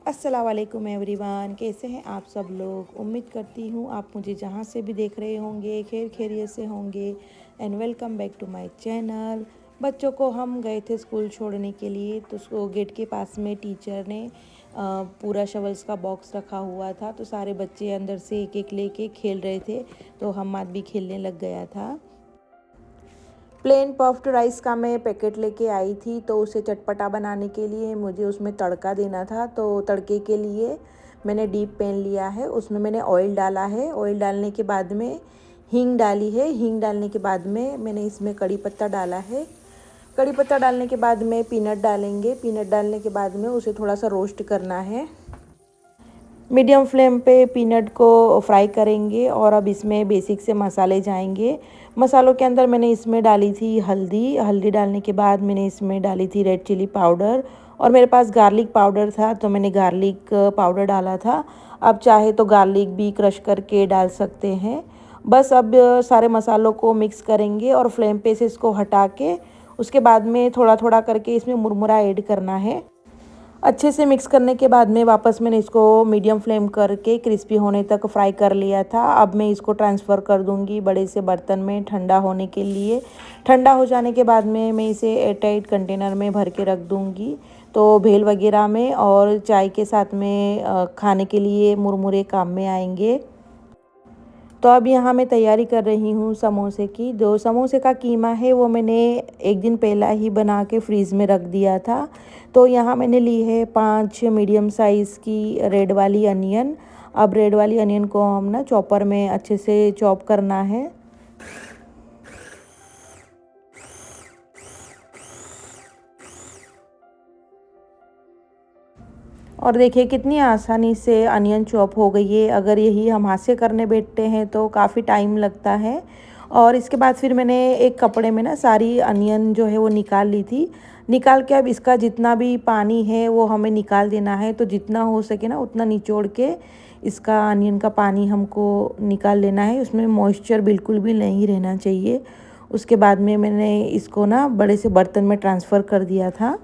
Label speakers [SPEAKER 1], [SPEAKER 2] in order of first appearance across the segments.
[SPEAKER 1] अस्सलाम वालेकुम एवरीवन, कैसे हैं आप सब लोग। उम्मीद करती हूँ आप मुझे जहाँ से भी देख रहे होंगे खैर खैरियत से होंगे। And welcome back to my channel. बच्चों को हम गए थे स्कूल छोड़ने के लिए, तो उसको गेट के पास में टीचर ने पूरा शवल्स का बॉक्स रखा हुआ था, तो सारे बच्चे अंदर से एक एक लेके खेल रहे थे, तो हम भी खेलने लग गया था। प्लेन पफ्ड राइस का मैं पैकेट लेके आई थी, तो उसे चटपटा बनाने के लिए मुझे उसमें तड़का देना था। तो तड़के के लिए मैंने डीप पैन लिया है, उसमें मैंने ऑयल डाला है। ऑयल डालने के बाद में हींग डाली है। हींग डालने के बाद में मैंने इसमें कड़ी पत्ता डाला है। कड़ी पत्ता डालने के बाद में पीनट डालेंगे। पीनट डालने के बाद में उसे थोड़ा सा रोस्ट करना है। मीडियम फ्लेम पे पीनट को फ्राई करेंगे। और अब इसमें बेसिक से मसाले जाएंगे। मसालों के अंदर मैंने इसमें डाली थी हल्दी। हल्दी डालने के बाद मैंने इसमें डाली थी रेड चिली पाउडर, और मेरे पास गार्लिक पाउडर था तो मैंने गार्लिक पाउडर डाला था। अब चाहे तो गार्लिक भी क्रश करके डाल सकते हैं। बस अब सारे मसालों को मिक्स करेंगे और फ्लेम पे से इसको हटा के उसके बाद में थोड़ा थोड़ा करके इसमें मुरमुरा ऐड करना है। अच्छे से मिक्स करने के बाद में वापस मैंने इसको मीडियम फ्लेम करके क्रिस्पी होने तक फ्राई कर लिया था। अब मैं इसको ट्रांसफ़र कर दूंगी बड़े से बर्तन में ठंडा होने के लिए। ठंडा हो जाने के बाद में मैं इसे एयरटाइट कंटेनर में भर के रख दूंगी, तो भेल वगैरह में और चाय के साथ में खाने के लिए मुरमुरे काम में आएंगे। तो अब यहाँ मैं तैयारी कर रही हूँ समोसे की। जो समोसे का कीमा है वो मैंने एक दिन पहला ही बना के फ्रीज़ में रख दिया था। तो यहाँ मैंने ली है 5 मीडियम साइज़ की रेड वाली अनियन। अब रेड वाली अनियन को हम ना चॉपर में अच्छे से चॉप करना है। और देखिए कितनी आसानी से अनियन चॉप हो गई है। अगर यही हम हाथ से करने बैठते हैं तो काफ़ी टाइम लगता है। और इसके बाद फिर मैंने एक कपड़े में ना सारी अनियन जो है वो निकाल ली थी। निकाल के अब इसका जितना भी पानी है वो हमें निकाल देना है। तो जितना हो सके ना उतना निचोड़ के इसका अनियन का पानी हमको निकाल लेना है। उसमें मॉइस्चर बिल्कुल भी नहीं रहना चाहिए। उसके बाद में मैंने इसको ना बड़े से बर्तन में ट्रांसफ़र कर दिया था।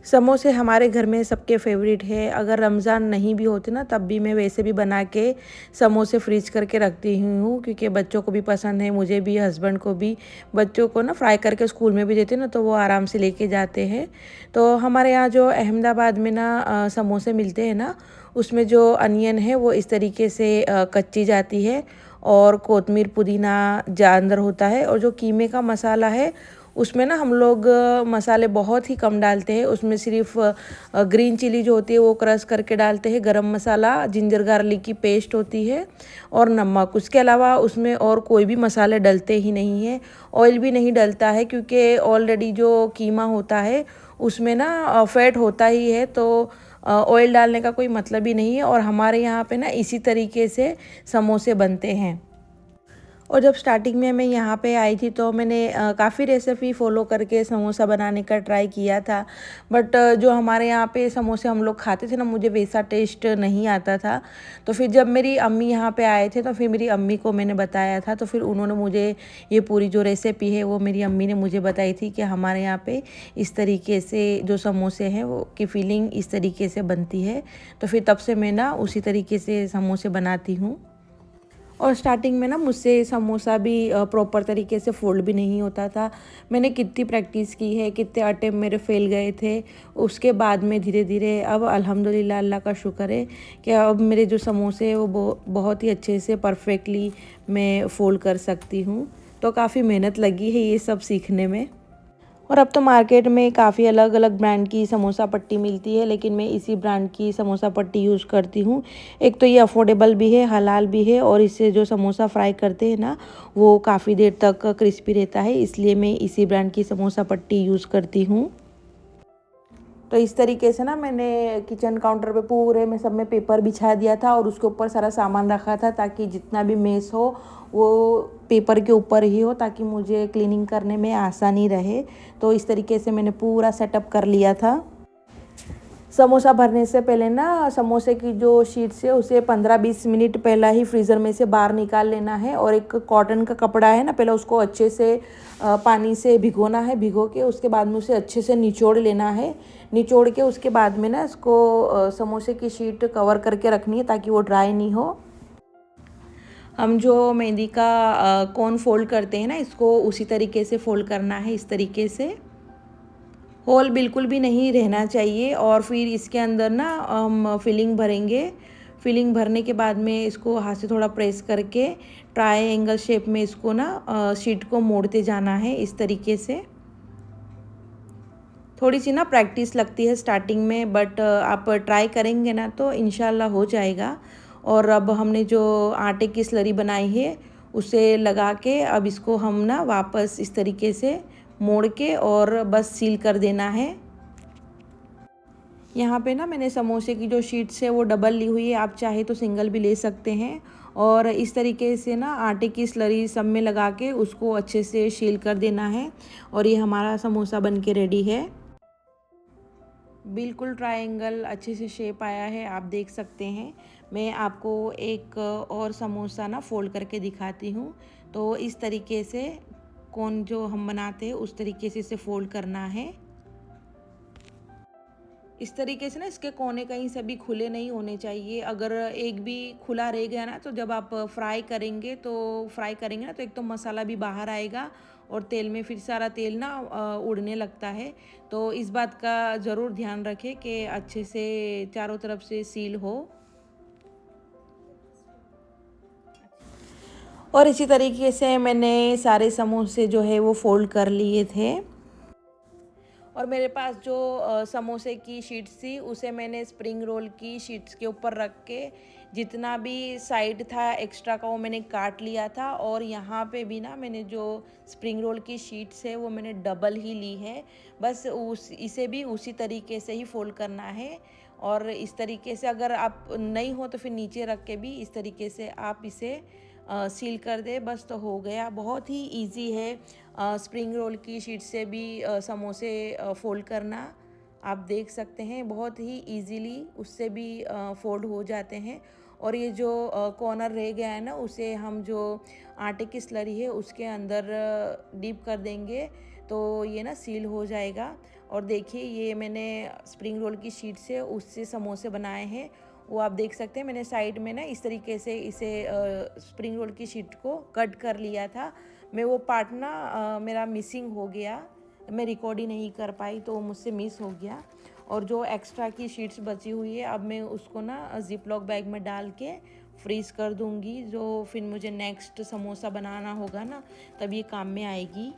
[SPEAKER 1] समोसे हमारे घर में सबके फेवरेट है। अगर रमज़ान नहीं भी होते ना तब भी मैं वैसे भी बना के समोसे फ्रीज करके रखती हूँ, क्योंकि बच्चों को भी पसंद है, मुझे भी, हस्बैंड को भी। बच्चों को ना फ्राई करके स्कूल में भी देते ना तो वो आराम से लेके जाते हैं। तो हमारे यहाँ जो अहमदाबाद में ना समोसे मिलते हैं ना, उसमें जो अनियन है वो इस तरीके से कच्ची जाती है और कोतमीर पुदीना अंदर होता है। और जो कीमे का मसाला है उसमें ना हम लोग मसाले बहुत ही कम डालते हैं। उसमें सिर्फ ग्रीन चिली जो होती है वो क्रश करके डालते हैं, गरम मसाला, जिंजर गार्लिक की पेस्ट होती है और नमक। उसके अलावा उसमें और कोई भी मसाले डलते ही नहीं है। ऑयल भी नहीं डलता है, क्योंकि ऑलरेडी जो कीमा होता है उसमें ना फैट होता ही है, तो ऑयल डालने का कोई मतलब ही नहीं है। और हमारे यहाँ पे ना इसी तरीके से समोसे बनते हैं। और जब स्टार्टिंग में मैं यहाँ पे आई थी तो मैंने काफ़ी रेसिपी फॉलो करके समोसा बनाने का ट्राई किया था। बट जो हमारे यहाँ पे समोसे हम लोग खाते थे ना, मुझे वैसा टेस्ट नहीं आता था। तो फिर जब मेरी अम्मी यहाँ पे आए थे तो फिर मेरी अम्मी को मैंने बताया था, तो फिर उन्होंने मुझे ये पूरी जो रेसिपी है वो मेरी अम्मी ने मुझे बताई थी कि हमारे यहाँ पे इस तरीके से जो समोसे हैं वो की फीलिंग इस तरीके से बनती है। तो फिर तब से मैं ना उसी तरीके से समोसे बनाती हूँ। और स्टार्टिंग में ना मुझसे समोसा भी प्रॉपर तरीके से फोल्ड भी नहीं होता था। मैंने कितनी प्रैक्टिस की है, कितने अटेम्प्ट मेरे फेल गए थे। उसके बाद में धीरे धीरे अब अल्हम्दुलिल्लाह, अल्लाह का शुक्र है कि अब मेरे जो समोसे हैं वो बहुत ही अच्छे से परफेक्टली मैं फोल्ड कर सकती हूँ। तो काफ़ी मेहनत लगी है ये सब सीखने में। और अब तो मार्केट में काफ़ी अलग अलग ब्रांड की समोसा पट्टी मिलती है, लेकिन मैं इसी ब्रांड की समोसा पट्टी यूज़ करती हूँ। एक तो ये अफोर्डेबल भी है, हलाल भी है, और इससे जो समोसा फ्राई करते हैं ना वो काफ़ी देर तक क्रिस्पी रहता है, इसलिए मैं इसी ब्रांड की समोसा पट्टी यूज़ करती हूँ। तो इस तरीके से ना मैंने किचन काउंटर पे पूरे में सब में पेपर बिछा दिया था और उसके ऊपर सारा सामान रखा था, ताकि जितना भी मेस हो वो पेपर के ऊपर ही हो, ताकि मुझे क्लीनिंग करने में आसानी रहे। तो इस तरीके से मैंने पूरा सेटअप कर लिया था। समोसा भरने से पहले ना समोसे की जो शीट्स है उसे 15-20 मिनट पहला ही फ्रीज़र में से बाहर निकाल लेना है। और एक कॉटन का कपड़ा है ना, पहले उसको अच्छे से पानी से भिगोना है। भिगो के उसके बाद में उसे अच्छे से निचोड़ लेना है। निचोड़ के उसके बाद में ना इसको समोसे की शीट कवर करके रखनी है ताकि वो ड्राई नहीं हो। हम जो मेहंदी का कोन फोल्ड करते हैं ना, इसको उसी तरीके से फोल्ड करना है, इस तरीके से। होल बिल्कुल भी नहीं रहना चाहिए। और फिर इसके अंदर ना हम फिलिंग भरेंगे। फिलिंग भरने के बाद में इसको हाथ से थोड़ा प्रेस करके ट्रायंगल शेप में इसको ना शीट को मोड़ते जाना है, इस तरीके से। थोड़ी सी ना प्रैक्टिस लगती है स्टार्टिंग में, बट आप ट्राई करेंगे ना तो इंशाल्लाह हो जाएगा। और अब हमने जो आटे की स्लरी बनाई है उसे लगा के अब इसको हम ना वापस इस तरीके से मोड़ के और बस सील कर देना है। यहाँ पे ना मैंने समोसे की जो शीट्स है वो डबल ली हुई है, आप चाहे तो सिंगल भी ले सकते हैं। और इस तरीके से ना आटे की स्लरी सब में लगा के उसको अच्छे से सील कर देना है। और ये हमारा समोसा बन के रेडी है। बिल्कुल ट्रायंगल अच्छे से शेप आया है, आप देख सकते हैं। मैं आपको एक और समोसा ना फोल्ड करके दिखाती हूँ। तो इस तरीके से कोन जो हम बनाते हैं उस तरीके से इसे फोल्ड करना है। इस तरीके से ना इसके कोने कहीं से भी खुले नहीं होने चाहिए। अगर एक भी खुला रह गया ना तो जब आप फ्राई करेंगे ना तो एक तो मसाला भी बाहर आएगा और तेल में फिर सारा तेल ना उड़ने लगता है। तो इस बात का ज़रूर ध्यान रखें कि अच्छे से चारों तरफ से सील हो। और इसी तरीके से मैंने सारे समोसे जो है वो फोल्ड कर लिए थे। और मेरे पास जो समोसे की शीट्स थी उसे मैंने स्प्रिंग रोल की शीट्स के ऊपर रख के जितना भी साइड था एक्स्ट्रा का वो मैंने काट लिया था। और यहाँ पे भी ना मैंने जो स्प्रिंग रोल की शीट्स है वो मैंने डबल ही ली है। बस इसे भी उसी तरीके से ही फोल्ड करना है। और इस तरीके से अगर आप नहीं हो तो फिर नीचे रख के भी इस तरीके से आप इसे सील कर दे, बस तो हो गया। बहुत ही इजी है स्प्रिंग रोल की शीट से भी समोसे फोल्ड करना। आप देख सकते हैं बहुत ही इजीली उससे भी फोल्ड हो जाते हैं। और ये जो कॉर्नर रह गया है ना उसे हम जो आटे की स्लरी है उसके अंदर डीप कर देंगे तो ये ना सील हो जाएगा। और देखिए ये मैंने स्प्रिंग रोल की शीट से उससे समोसे बनाए हैं, वो आप देख सकते हैं। मैंने साइड में ना इस तरीके से इसे स्प्रिंग रोल की शीट को कट कर लिया था। मैं वो पार्ट ना मेरा मिसिंग हो गया, मैं रिकॉर्ड ही नहीं कर पाई तो मुझसे मिस हो गया। और जो एक्स्ट्रा की शीट्स बची हुई है अब मैं उसको ना जिप लॉक बैग में डाल के फ्रीज़ कर दूंगी, जो फिर मुझे नेक्स्ट समोसा बनाना होगा ना तब ये काम में आएगी।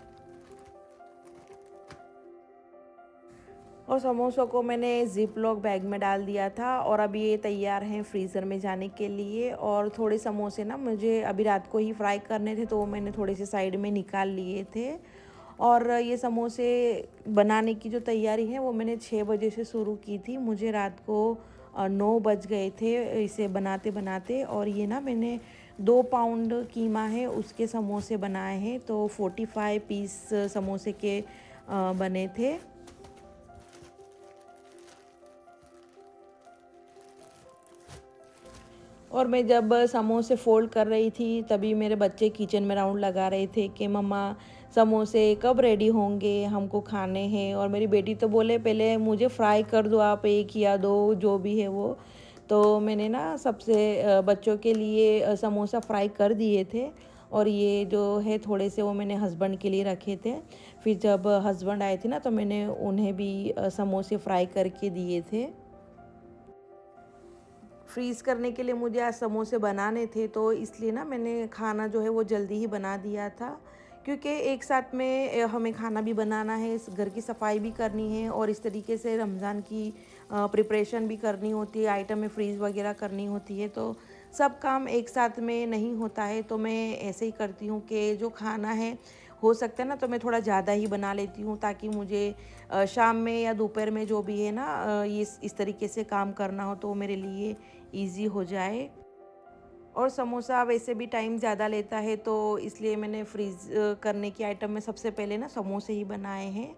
[SPEAKER 1] और समोसों को मैंने जिप लॉक बैग में डाल दिया था और अब ये तैयार हैं फ्रीज़र में जाने के लिए। और थोड़े समोसे ना मुझे अभी रात को ही फ्राई करने थे तो वो मैंने थोड़े से साइड में निकाल लिए थे। और ये समोसे बनाने की जो तैयारी है वो मैंने 6 बजे से शुरू की थी। मुझे रात को 9 बज गए थे इसे बनाते बनाते। और ये ना मैंने 2 पाउंड कीमा है उसके समोसे बनाए हैं, तो 45 पीस समोसे के बने थे। और मैं जब समोसे फ़ोल्ड कर रही थी तभी मेरे बच्चे किचन में राउंड लगा रहे थे कि मम्मा समोसे कब रेडी होंगे, हमको खाने हैं। और मेरी बेटी तो बोले पहले मुझे फ्राई कर दो, आप एक या दो जो भी है वो। तो मैंने ना सबसे बच्चों के लिए समोसा फ्राई कर दिए थे। और ये जो है थोड़े से वो मैंने हस्बैंड के लिए रखे थे। फिर जब हस्बैंड आए थे ना तो मैंने उन्हें भी समोसे फ्राई करके दिए थे। फ्रीज़ करने के लिए मुझे आज समोसे बनाने थे तो इसलिए ना मैंने खाना जो है वो जल्दी ही बना दिया था। क्योंकि एक साथ में हमें खाना भी बनाना है, इस घर की सफाई भी करनी है और इस तरीके से रमज़ान की प्रिपरेशन भी करनी होती है, आइटम में फ्रीज़ वगैरह करनी होती है। तो सब काम एक साथ में नहीं होता है, तो मैं ऐसे ही करती हूँ कि जो खाना है हो सकता है ना तो मैं थोड़ा ज़्यादा ही बना लेती हूँ ताकि मुझे शाम में या दोपहर में जो भी है ना ये इस तरीके से काम करना हो तो वो मेरे लिए ईज़ी हो जाए। और समोसा वैसे भी टाइम ज़्यादा लेता है तो इसलिए मैंने फ्रीज़ करने की आइटम में सबसे पहले ना समोसे ही बनाए हैं।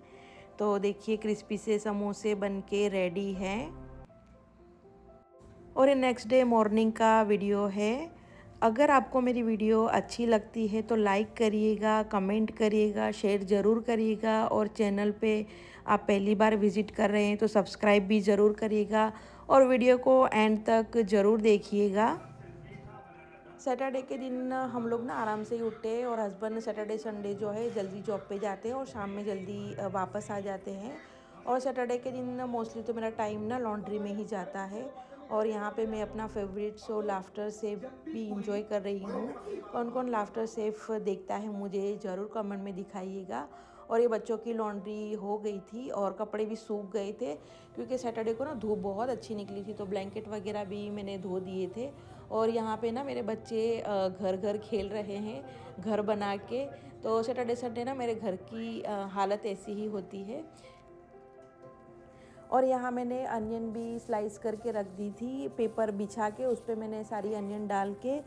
[SPEAKER 1] तो देखिए क्रिस्पी से समोसे बन के रेडी हैं। और ये नेक्स्ट डे मॉर्निंग का वीडियो है। अगर आपको मेरी वीडियो अच्छी लगती है तो लाइक करिएगा, कमेंट करिएगा, शेयर ज़रूर करिएगा और चैनल पे आप पहली बार विज़िट कर रहे हैं तो सब्सक्राइब भी ज़रूर करिएगा और वीडियो को एंड तक ज़रूर देखिएगा। सैटरडे के दिन हम लोग ना आराम से ही उठते हैं और हस्बैंड सैटरडे संडे जो है जल्दी जॉब पे जाते हैं और शाम में जल्दी वापस आ जाते हैं। और सैटरडे के दिन मोस्टली तो मेरा टाइम ना लॉन्ड्री में ही जाता है। और यहाँ पे मैं अपना फेवरेट शो लाफ्टर सेफ भी इंजॉय कर रही हूँ। कौन कौन लाफ्टर सेफ देखता है मुझे ज़रूर कमेंट में दिखाइएगा। और ये बच्चों की लॉन्ड्री हो गई थी और कपड़े भी सूख गए थे क्योंकि सैटरडे को ना धूप बहुत अच्छी निकली थी, तो ब्लैंकेट वगैरह भी मैंने धो दिए थे। और यहाँ पे ना मेरे बच्चे घर घर खेल रहे हैं घर बना के। तो सैटरडे संडे ना मेरे घर की हालत ऐसी ही होती है। और यहाँ मैंने अनियन भी स्लाइस करके रख दी थी, पेपर बिछा के उस पर मैंने सारी अनियन डाल के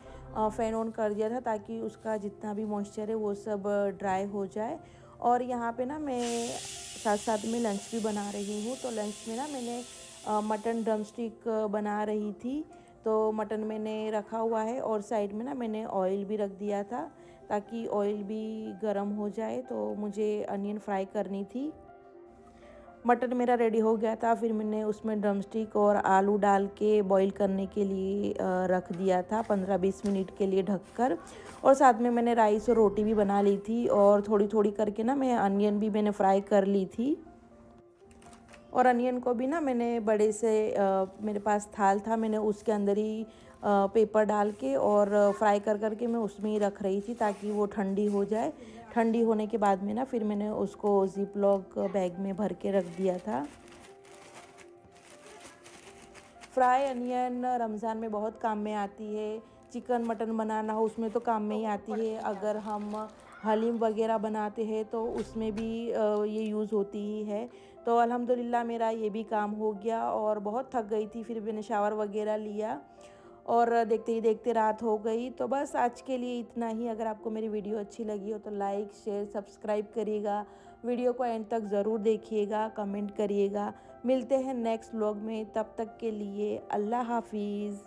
[SPEAKER 1] फ़ैन ऑन कर दिया था ताकि उसका जितना भी मॉइस्चर है वो सब ड्राई हो जाए। और यहाँ पे ना मैं साथ साथ में लंच भी बना रही हूँ। तो लंच में ना मैंने मटन ड्रम स्टिक बना रही थी। तो मटन मैंने रखा हुआ है और साइड में ना मैंने ऑयल भी रख दिया था ताकि ऑयल भी गर्म हो जाए। तो मुझे अनियन फ्राई करनी थी। मटन मेरा रेडी हो गया था, फिर मैंने उसमें ड्रमस्टिक और आलू डाल के बॉईल करने के लिए रख दिया था 15-20 मिनट के लिए ढककर। और साथ में मैंने राइस और रोटी भी बना ली थी और थोड़ी थोड़ी करके ना मैं अनियन भी मैंने फ्राई कर ली थी। और अनियन को भी ना मैंने बड़े से मेरे पास थाल था, मैंने उसके अंदर ही पेपर डाल के और फ्राई कर करके मैं उसमें ही रख रही थी ताकि वो ठंडी हो जाए। ठंडी होने के बाद में ना फिर मैंने उसको जिप लॉक बैग में भर के रख दिया था। फ्राई अनियन रमज़ान में बहुत काम में आती है। चिकन मटन बनाना हो उसमें तो काम में ही आती है। अगर हम हलीम वगैरह बनाते हैं तो उसमें भी ये यूज़ होती ही है। तो अल्हम्दुलिल्लाह मेरा ये भी काम हो गया और बहुत थक गई थी, फिर मैंने शावर वगैरह लिया और देखते ही देखते रात हो गई। तो बस आज के लिए इतना ही। अगर आपको मेरी वीडियो अच्छी लगी हो तो लाइक शेयर सब्सक्राइब करिएगा, वीडियो को एंड तक ज़रूर देखिएगा, कमेंट करिएगा। मिलते हैं नेक्स्ट व्लॉग में, तब तक के लिए अल्लाह हाफिज़।